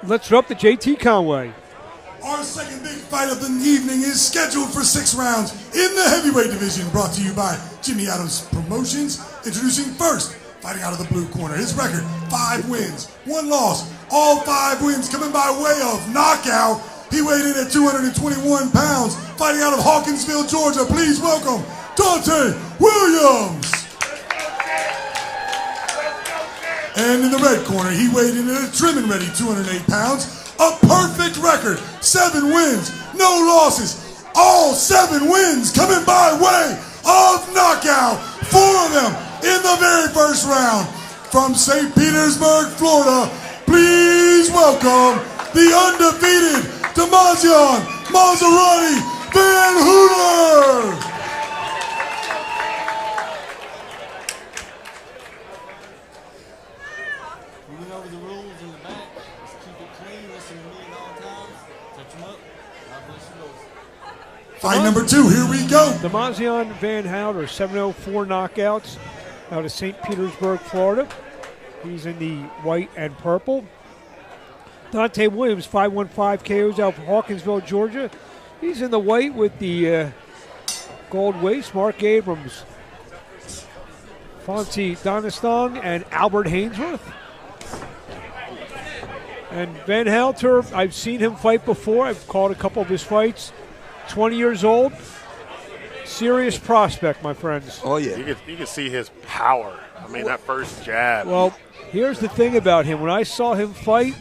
Let's drop the JT Conway. Our second big fight of the evening is scheduled for 6 rounds in the heavyweight division, brought to you by Jimmy Adams Promotions. Introducing first, fighting out of the blue corner. His record, 5 wins, 1 loss. All 5 wins coming by way of knockout. He weighed in at 221 pounds, fighting out of Hawkinsville, Georgia. Please welcome Dante Williams. And in the red corner, he weighed in at a trim and ready 208 pounds. A perfect record, 7 wins, no losses. All 7 wins coming by way of knockout. 4 of them in the very first round. From St. Petersburg, Florida, please welcome the undefeated Mazirati Van Hooter. Fight number 2, here we go. The Mazi Van Hooter, 704 knockouts out of St. Petersburg, Florida. He's in the white and purple. Dante Williams, 515 KOs out of Hawkinsville, Georgia. He's in the white with the gold waist. Mark Abrams, Fonzie Donestong, and Albert Hainsworth. And Van Hooter, I've seen him fight before. I've called a couple of his fights. 20 years old, serious prospect, my friends. Oh, yeah. You can see his power. I mean, that first jab. Well, here's the thing about him. When I saw him fight,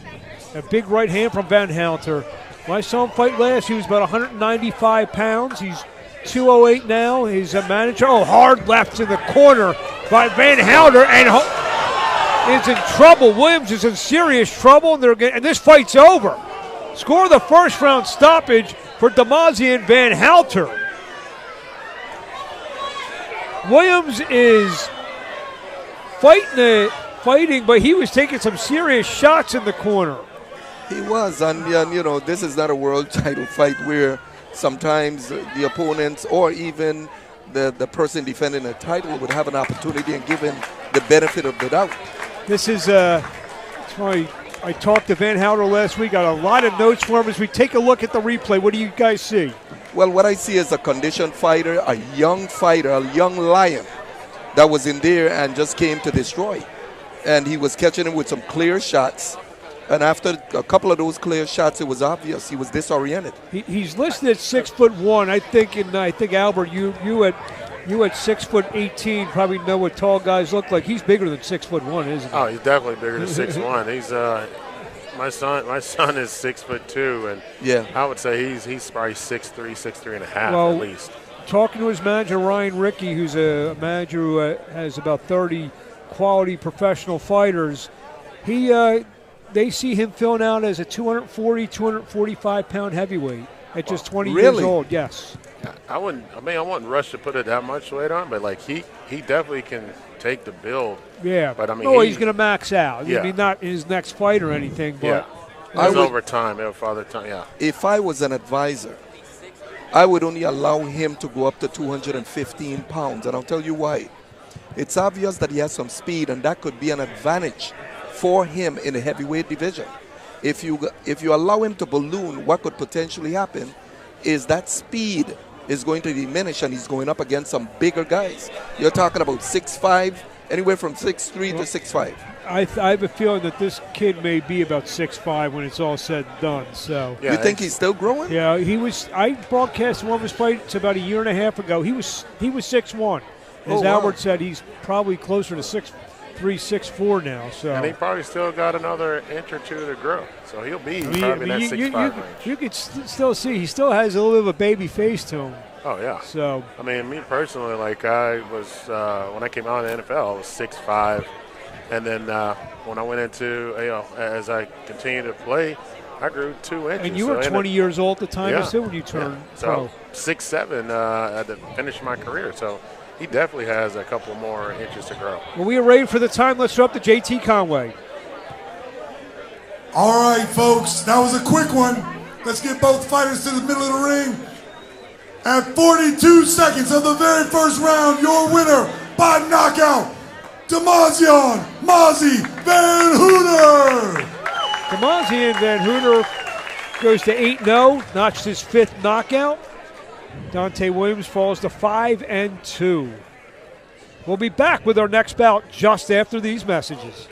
a big right hand from Van Hooter. When I saw him fight last, he was about 195 pounds. He's 208 now. He's a manager. Oh, hard left in the corner by Van Hooter, and is in trouble. Williams is in serious trouble, and this fight's over. Score the first round stoppage for Mazi and Van Hooter. Williams is fighting, but he was taking some serious shots in the corner. He was, and you know, this is not a world title fight where sometimes the opponents or even the person defending a title would have an opportunity and given the benefit of the doubt. This is that's why I talked to Van Hooter last week. Got a lot of notes for him as we take a look at the replay. What do you guys see? Well, what I see is a conditioned fighter, a young lion that was in there and just came to destroy. And he was catching him with some clear shots. And after a couple of those clear shots, it was obvious he was disoriented. He's listed at 6'1". I think Albert, you at 6'18", probably know what tall guys look like. He's bigger than 6'1", isn't he? Oh, he's definitely bigger than 6'1". He's my son is 6'2", and yeah, I would say he's probably 6'3", 6'3 and a half well, at least. Talking to his manager Ryan Rickey, who's a manager who has about 30 quality professional fighters, they see him filling out as a 240, 245-pound heavyweight at just 20 years old. Yes. I wouldn't rush to put it that much weight on, but like he definitely can take the build. Yeah. But I mean, he's going to max out. Yeah. I mean, not in his next fight or anything. But yeah. It's over time. It'll father time. Yeah. If I was an advisor, I would only allow him to go up to 215 pounds, and I'll tell you why. It's obvious that he has some speed, and that could be an advantage for him in the heavyweight division. If you allow him to balloon, what could potentially happen is that speed is going to diminish, and he's going up against some bigger guys. You're talking about 6'5", anywhere from 6'3" to 6'5". I have a feeling that this kid may be about 6'5" when it's all said and done. So you think he's still growing? Yeah, he was. I broadcast one of his fights about a year and a half ago. He was 6'1". As Albert said, he's probably closer to 6'3", 6'4" now. So and he probably still got another inch or two to grow. So he'll be probably in that 6'5" range. You could still see he still has a little bit of a baby face to him. Oh, yeah. So I mean, me personally, like I was when I came out in the NFL, I was 6'5", and then when I went into as I continued to play, I grew 2 inches. And you were 20 years old at the time, too, when you turned pro. So 6'7" at the finish of my career. So he definitely has a couple more inches to grow. Well, we are ready for the time. Let's throw up to JT Conway. All right, folks, that was a quick one. Let's get both fighters to the middle of the ring. At 42 seconds of the very first round, your winner by knockout, Mazi Van Hooter. for Mazi, and Van Hooter goes to 8-0, notched his 5th knockout. Dante Williams falls to 5-2. We'll be back with our next bout just after these messages.